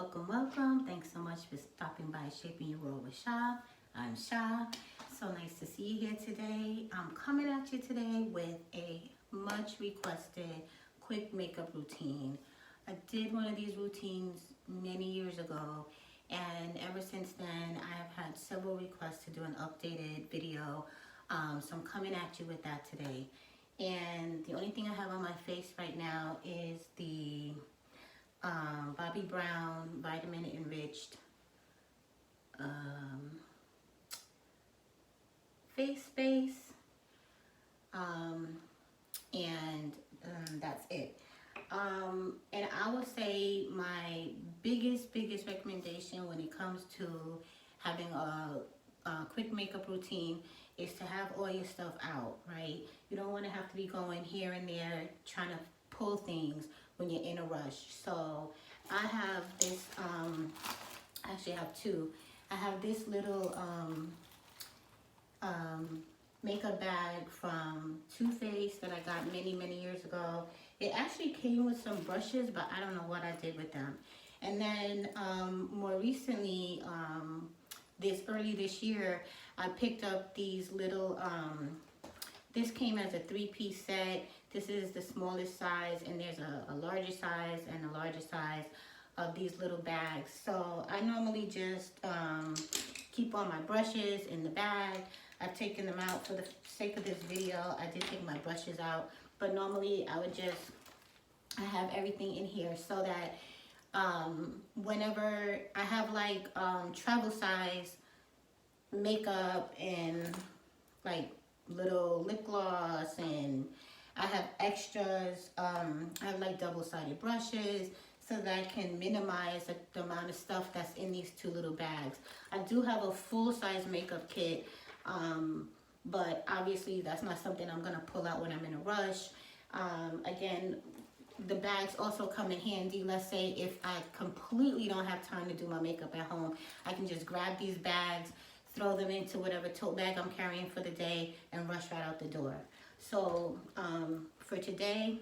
welcome, welcome. Thanks so much for stopping by Shaping Your World with Sha. I'm Sha. So nice to see you here today. I'm coming at you today with a much requested quick makeup routine. I did one of these routines many years ago, and ever since then I have had several requests to do an updated video. So I'm coming at you with that today. And the only thing I have on my face right now is the Bobbi Brown vitamin enriched face base, and that's it. And I would say my biggest recommendation when it comes to having a quick makeup routine is to have all your stuff out, right? You don't want to have to be going here and there trying to pull things when you're in a rush. So I have this, actually I have two. I have this little makeup bag from Too Faced that I got many years ago. It actually came with some brushes, but I don't know what I did with them. And then more recently, early this year, I picked up these little, this came as a 3-piece set. This is the smallest size, and there's a larger size and a larger size of these little bags. So I normally just keep all my brushes in the bag. I've taken them out for the sake of this video. I did take my brushes out, but normally I have everything in here so that whenever I have like travel size makeup and like little lip gloss, and I have extras. I have like double-sided brushes so that I can minimize the amount of stuff that's in these two little bags. I do have a full-size makeup kit, but obviously that's not something I'm gonna pull out when I'm in a rush. Again, the bags also come in handy. Let's say if I completely don't have time to do my makeup at home, I can just grab these bags, throw them into whatever tote bag I'm carrying for the day, and rush right out the door. So for today,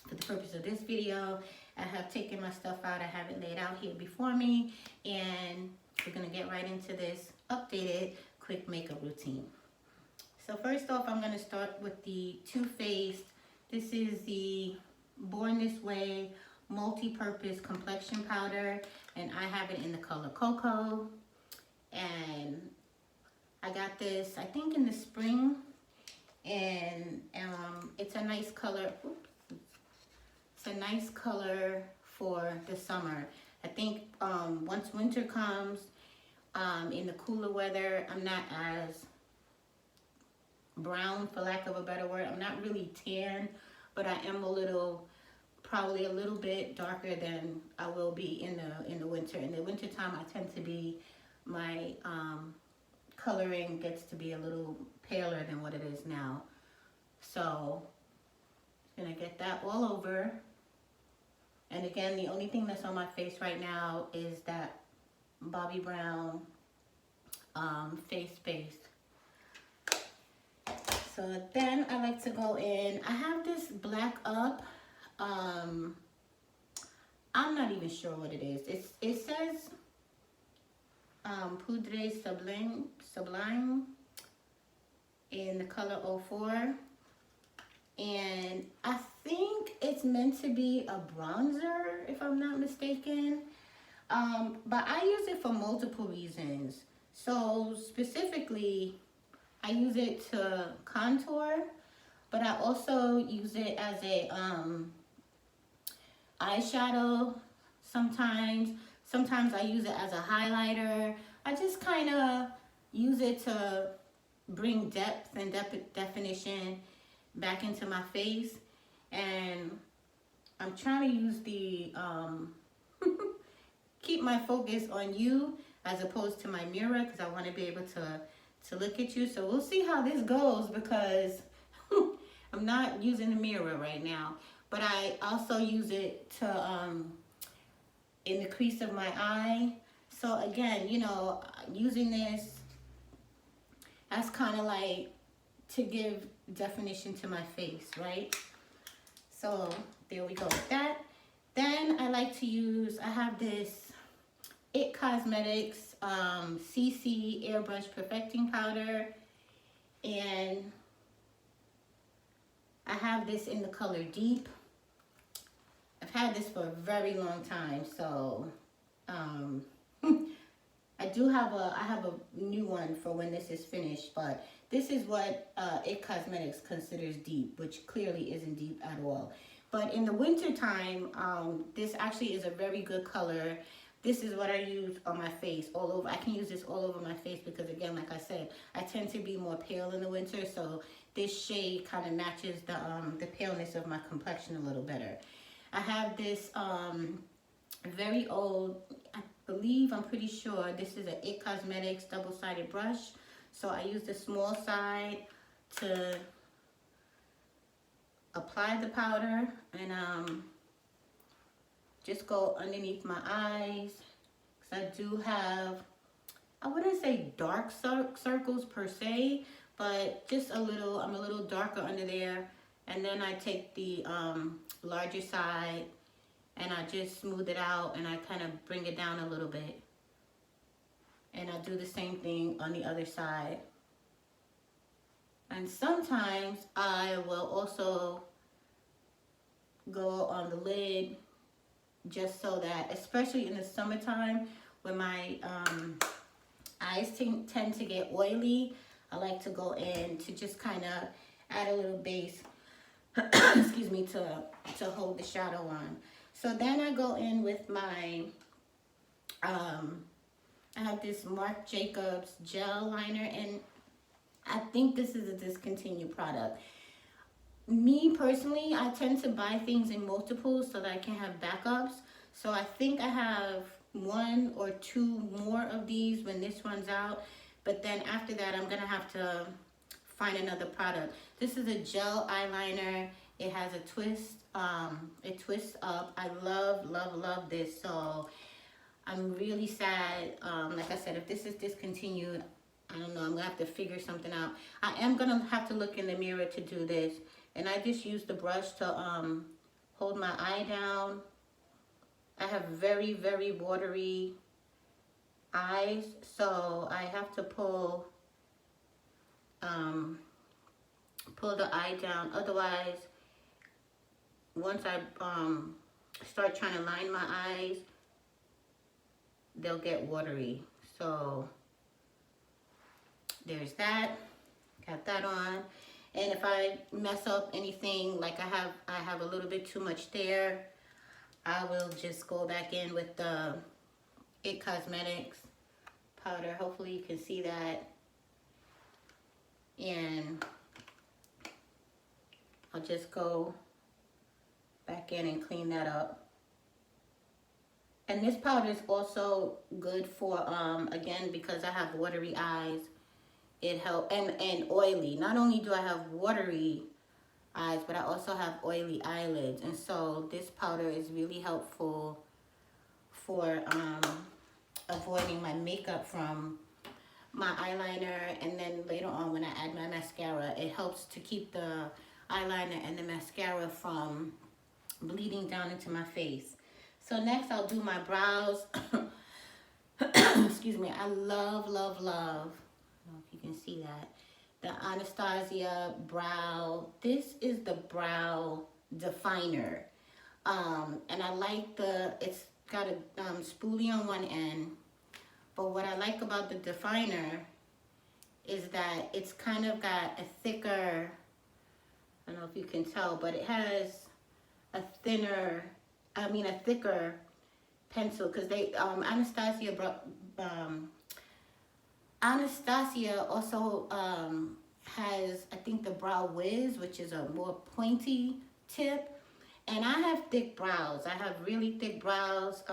for the purpose of this video, I have taken my stuff out. I have it laid out here before me, and we're gonna get right into this updated quick makeup routine. So first off, I'm gonna start with the Too Faced. This is the Born This Way multi-purpose complexion powder, and I have it in the color Cocoa. And I got this, I think, in the spring, and it's a nice color. Oops. It's a nice color for the summer. I think once winter comes, in the cooler weather, I'm not as brown, for lack of a better word. I'm not really tan, but I am probably a little bit darker than I will be in the winter. In the winter time, I tend to be, my coloring gets to be a little paler than what it is now. So I'm gonna get that all over. And again, the only thing that's on my face right now is that Bobbi Brown face base. So then I like to go in. I have this Black Up. I'm not even sure what it is. It says Poudre Sublime in the color 04. And I think it's meant to be a bronzer, if I'm not mistaken. But I use it for multiple reasons. So specifically, I use it to contour, but I also use it as a eyeshadow sometimes. Sometimes I use it as a highlighter. I just kind of use it to bring depth and definition back into my face. And I'm trying to use the keep my focus on you as opposed to my mirror, because I want to be able to look at you. So we'll see how this goes, because I'm not using the mirror right now, but I also use it to in the crease of my eye. So again, you know, using this, that's kind of like to give definition to my face, right? So there we go with that. Then I like to use, I have this It Cosmetics CC Airbrush Perfecting Powder. And I have this in the color Deep. I've had this for a very long time, so I have a new one for when this is finished, but this is what It Cosmetics considers deep, which clearly isn't deep at all. But in the winter time, this actually is a very good color. This is what I use on my face all over. I can use this all over my face because, again, like I said, I tend to be more pale in the winter, so this shade kind of matches the paleness of my complexion a little better. I have this very old, I'm pretty sure this is a It Cosmetics double-sided brush. So I use the small side to apply the powder and just go underneath my eyes. Because I do have, I wouldn't say dark circles per se, but just a little, I'm a little darker under there. And then I take the larger side and I just smooth it out and I kind of bring it down a little bit. And I do the same thing on the other side. And sometimes I will also go on the lid just so that, especially in the summertime when my eyes tend to get oily, I like to go in to just kind of add a little base, excuse me, to hold the shadow on. So then I go in with my, I have this Marc Jacobs gel liner, and I think this is a discontinued product. Me personally, I tend to buy things in multiples so that I can have backups. So I think I have 1 or 2 more of these when this runs out. But then after that, I'm gonna have to find another product. This is a gel eyeliner. It has a twist. It twists up. I love this. So I'm really sad. Like I said, if this is discontinued, I don't know. I'm gonna have to figure something out. I am gonna have to look in the mirror to do this. And I just use the brush to hold my eye down. I have very watery eyes, so I have to pull the eye down. Otherwise, once I start trying to line my eyes, they'll get watery. So there's that. Got that on. And if I mess up anything, like I have a little bit too much there, I will just go back in with the It Cosmetics powder. Hopefully you can see that. And I'll just go back in and clean that up. And this powder is also good for, again, because I have watery eyes. It helps, and oily. Not only do I have watery eyes, but I also have oily eyelids. And so this powder is really helpful for avoiding my makeup from my eyeliner. And then later on when I add my mascara, it helps to keep the eyeliner and the mascara from bleeding down into my face. So next I'll do my brows. Excuse me. I love, I don't know if you can see that, the Anastasia brow. This is the brow definer. And I like it's got a spoolie on one end. But what I like about the definer is that it's kind of got a thicker, I don't know if you can tell, but it has a thicker pencil, because they, Anastasia also has, I think, the Brow Wiz, which is a more pointy tip. And I have thick brows. I have really thick brows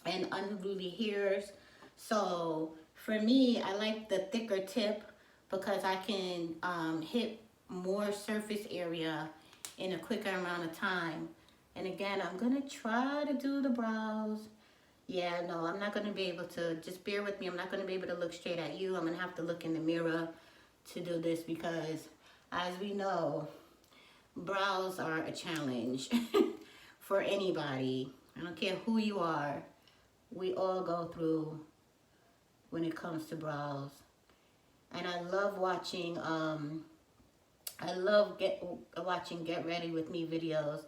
and unruly hairs. So for me, I like the thicker tip because I can hit more surface area in a quicker amount of time. And again, I'm gonna try to do the brows. Yeah, no, I'm not going to be able to, just bear with me. I'm not going to be able to look straight at you. I'm going to have to look in the mirror to do this because, as we know, brows are a challenge for anybody. I don't care who you are. we all go through when it comes to brows. And I love watching watching Get Ready With Me videos.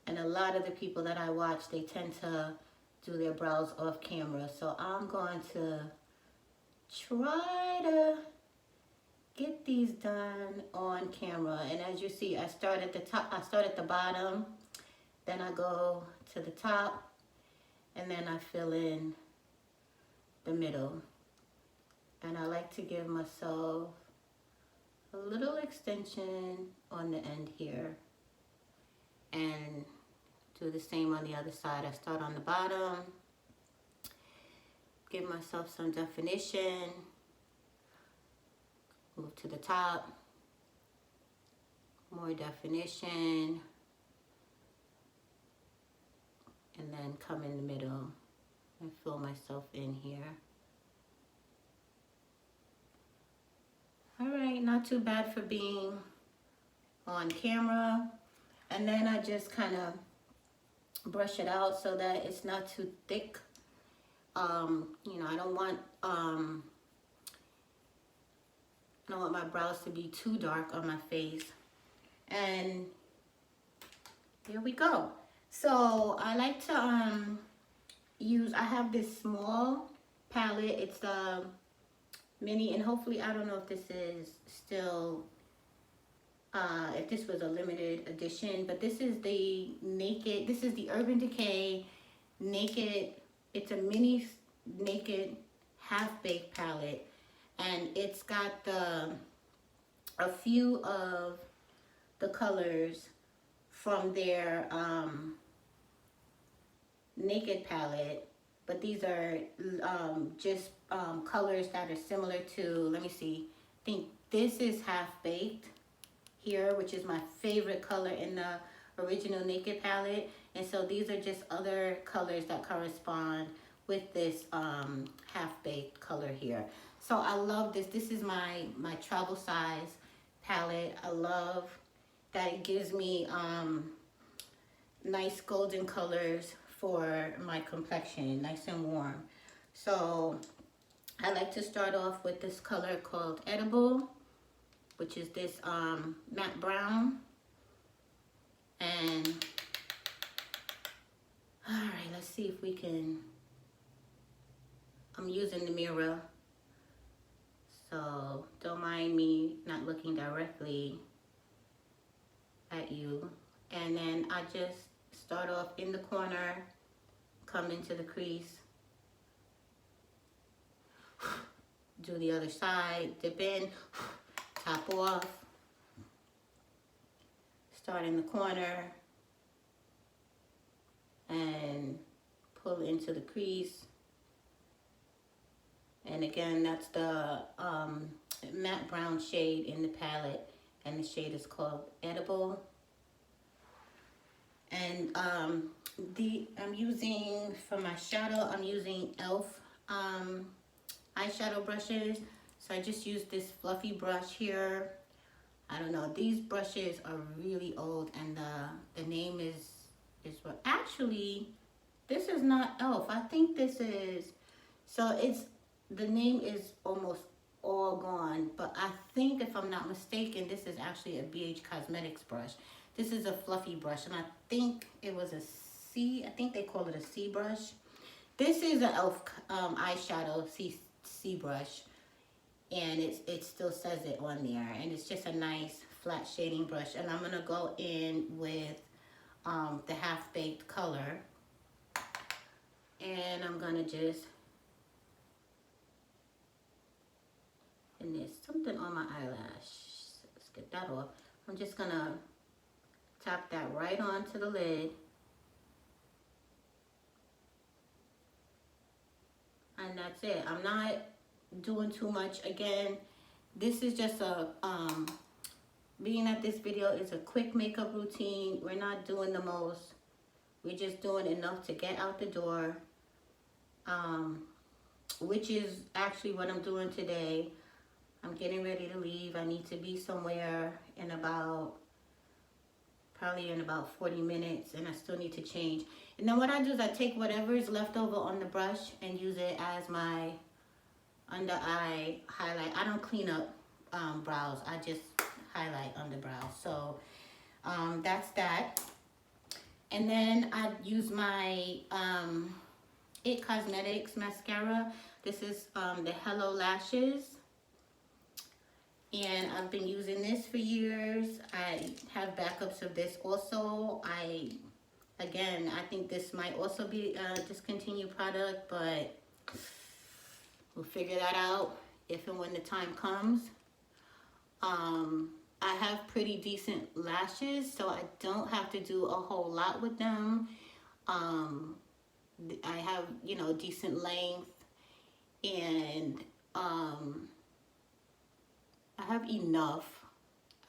And a lot of the people that I watch, they tend to do their brows off camera. So I'm going to try to get these done on camera. And as you see, I start at the top, I start at the bottom, then I go to the top, and then I fill in the middle. And I like to give myself a little extension on the end here, and do the same on the other side. I start on the bottom, give myself some definition, move to the top, more definition, and then come in the middle and fill myself in here. All right, not too bad for being on camera. And then I just kind of brush it out so that it's not too thick. You know, I don't want my brows to be too dark on my face. And there we go. So I like to I have this small palette. It's the mini, and hopefully, I don't know if this is still, if this was a limited edition, but this is the Urban Decay Naked. It's a mini naked half-baked palette, and it's got a few of the colors from their naked palette, but these are just colors that are similar to, let me see, I think this is half-baked here, which is my favorite color in the original naked palette. And so these are just other colors that correspond with this half-baked color here. So I love this. This is my travel size palette. I love that it gives me nice golden colors for my complexion, nice and warm. So I like to start off with this color called Edible, which is this matte brown. And all right, let's see if we can, I'm using the mirror, so don't mind me not looking directly at you. And then I just start off in the corner, come into the crease, do the other side, dip in, top off, start in the corner, and pull into the crease. And again, that's the matte brown shade in the palette, and the shade is called Edible. And I'm using, for my shadow, I'm using e.l.f. eyeshadow brushes. So I just use this fluffy brush here. I don't know, these brushes are really old, and the name is what, actually, this is not e.l.f. I think this is, so the name is almost all gone, but I think, if I'm not mistaken, this is actually a BH Cosmetics brush. This is a fluffy brush, and I think it was a C, I think they call it a C brush. This is an e.l.f. eyeshadow C brush, and it still says it on there, and it's just a nice flat shading brush. And I'm gonna go in with the half-baked color, and I'm gonna just, and there's something on my eyelash, let's get that off. I'm just gonna tap that right onto the lid, and that's it. I'm not doing too much. Again, this is just a being that this video is a quick makeup routine, we're not doing the most, we're just doing enough to get out the door, which is actually what I'm doing today. I'm getting ready to leave. I need to be somewhere in about probably in about 40 minutes, and I still need to change. And then what I do is I take whatever is left over on the brush and use it as my under eye highlight. I don't clean up brows. I just highlight under brows. So that's that. And then I use my It Cosmetics mascara. This is the Hello Lashes. And I've been using this for years. I have backups of this also. Again, I think this might also be a discontinued product, but we'll figure that out if and when the time comes. I have pretty decent lashes, so I don't have to do a whole lot with them. I have, you know, decent length, and I have enough.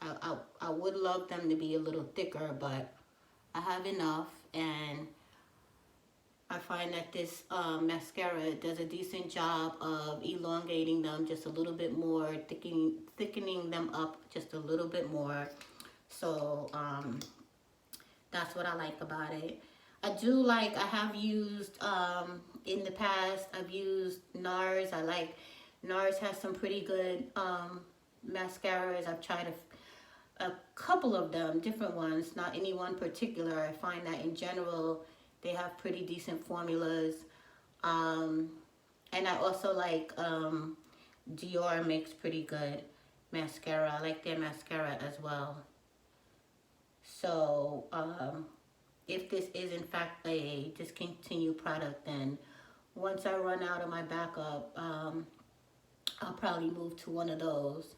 I would love them to be a little thicker, but I have enough, and I find that this mascara does a decent job of elongating them just a little bit more, thickening them up just a little bit more. So that's what I like about it. I have used, in the past, I've used NARS. NARS has some pretty good mascaras. I've tried a couple of them, different ones, not any one particular. I find that in general, they have pretty decent formulas. And I also like Dior makes pretty good mascara. I like their mascara as well. So if this is in fact a discontinued product, then once I run out of my backup, I'll probably move to one of those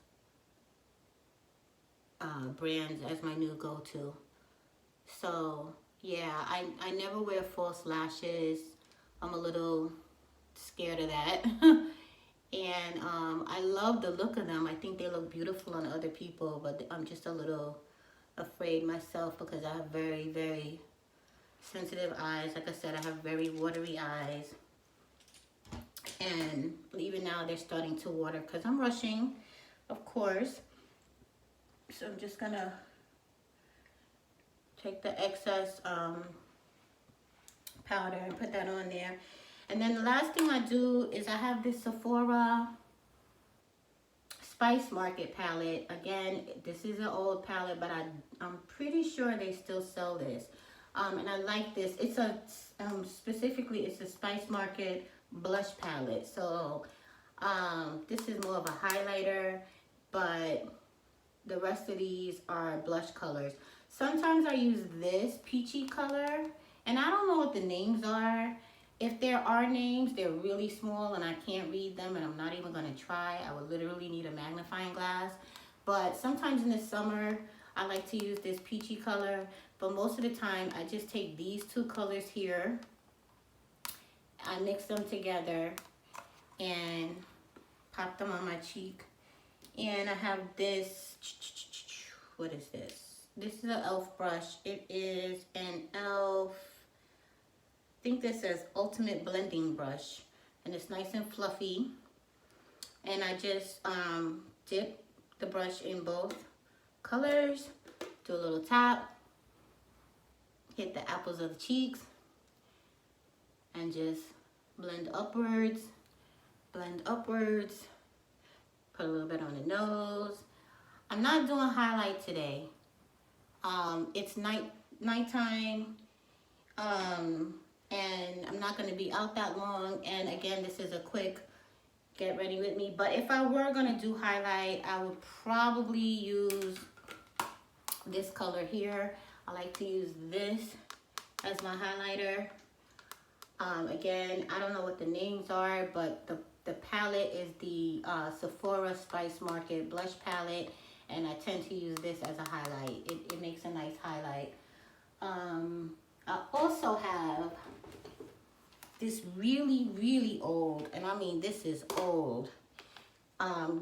brands as my new go-to. So yeah, I never wear false lashes. I'm a little scared of that. And I love the look of them. I think they look beautiful on other people, but I'm just a little afraid myself because I have very, very sensitive eyes. Like I said, I have very watery eyes. And even now they're starting to water because I'm rushing, of course. So I'm just gonna take the excess powder and put that on there. And then the last thing I do is I have this Sephora Spice Market palette. Again, this is an old palette, but I'm pretty sure they still sell this. And I like this. It's a specifically it's a Spice Market blush palette. So this is more of a highlighter, but the rest of these are blush colors. Sometimes I use this peachy color, and I don't know what the names are. If there are names, they're really small and I can't read them, and I'm not even gonna try. I would literally need a magnifying glass. But sometimes in the summer, I like to use this peachy color, but most of the time I just take these two colors here, I mix them together and pop them on my cheek. And I have this, what is this? This is an e.l.f. brush. It is an e.l.f. I think this says Ultimate Blending Brush, and it's nice and fluffy. And I just dip the brush in both colors, do a little tap, hit the apples of the cheeks, and just blend upwards, put a little bit on the nose. I'm not doing highlight today. It's nighttime, and I'm not going to be out that long. And again, this is a quick get ready with me. But if I were going to do highlight, I would probably use this color here. I like to use this as my highlighter. Again, I don't know what the names are, but the palette is the Sephora Spice Market blush palette, and I tend to use this as a highlight. It makes a nice highlight. I also have this really, really old, and I mean this is old.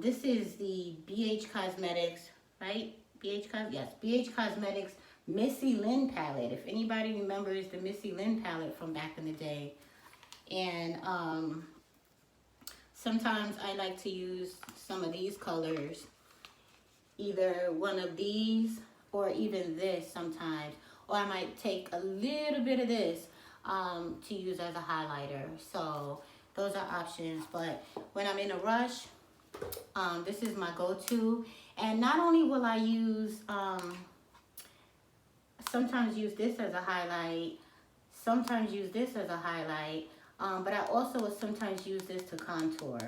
This is the BH Cosmetics, right? BH Cosmetics Missy Lynn palette. If anybody remembers the Missy Lynn palette from back in the day. And sometimes I like to use some of these colors. Either one of these or even this sometimes. Or I might take a little bit of this to use as a highlighter. So those are options. But when I'm in a rush, this is my go-to. And not only will I use, sometimes use this as a highlight, sometimes use this as a highlight, but I also will sometimes use this to contour.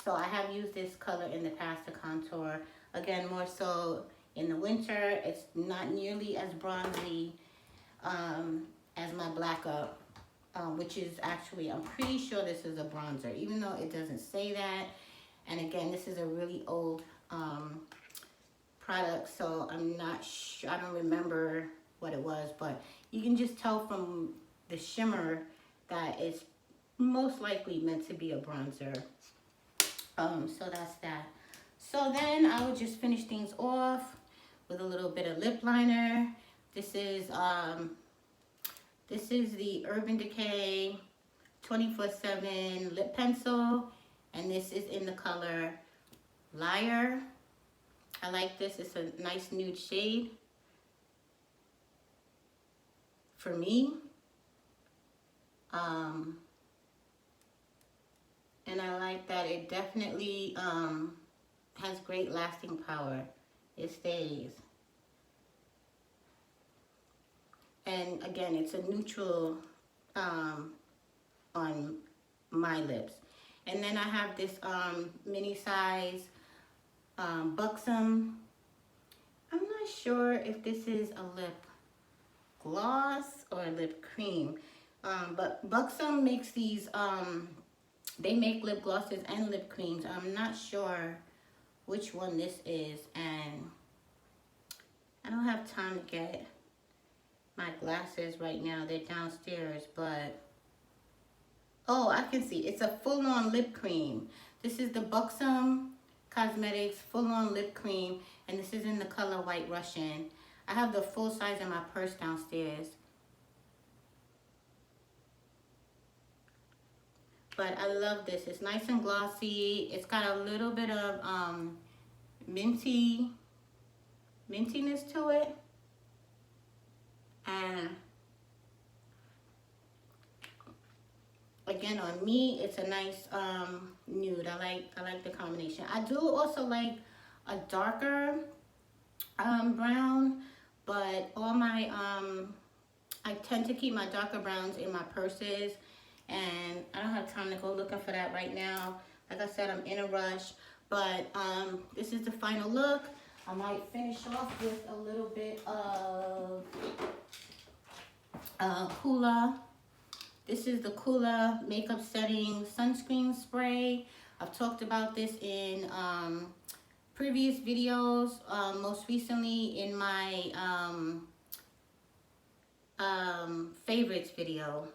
So I have used this color in the past to contour. Again, more so in the winter. It's not nearly as bronzy as my Black Up, which is actually, I'm pretty sure this is a bronzer, even though it doesn't say that. And again, this is a really old product, so I'm not sure, I don't remember what it was, but you can just tell from the shimmer that it's most likely meant to be a bronzer. So that's that. So then I would just finish things off with a little bit of lip liner. This is the Urban Decay 24/7 lip pencil, and this is in the color Liar. I like this. It's a nice nude shade for me. And I like that it definitely has great lasting power. It stays. And again, it's a neutral on my lips. And then I have this mini size Buxom. I'm not sure if this is a lip gloss or a lip cream. But Buxom makes these, they make lip glosses and lip creams. I'm not sure which one this is, and I don't have time to get my glasses right now. They're downstairs, but oh, I can see. It's a full-on lip cream. This is the Buxom Cosmetics full-on lip cream, and this is in the color White Russian. I have the full size in my purse downstairs. But I love this. It's nice and glossy. It's got a little bit of mintiness to it. And again, on me, it's a nice nude. I like the combination. I do also like a darker brown, but all my I tend to keep my darker browns in my purses, and I don't have time to go looking for that right now. Like I said, I'm in a rush, but this is the final look. I might finish off with a little bit of Kula. This is the Kula Makeup Setting Sunscreen Spray. I've talked about this in previous videos, most recently in my favorites video.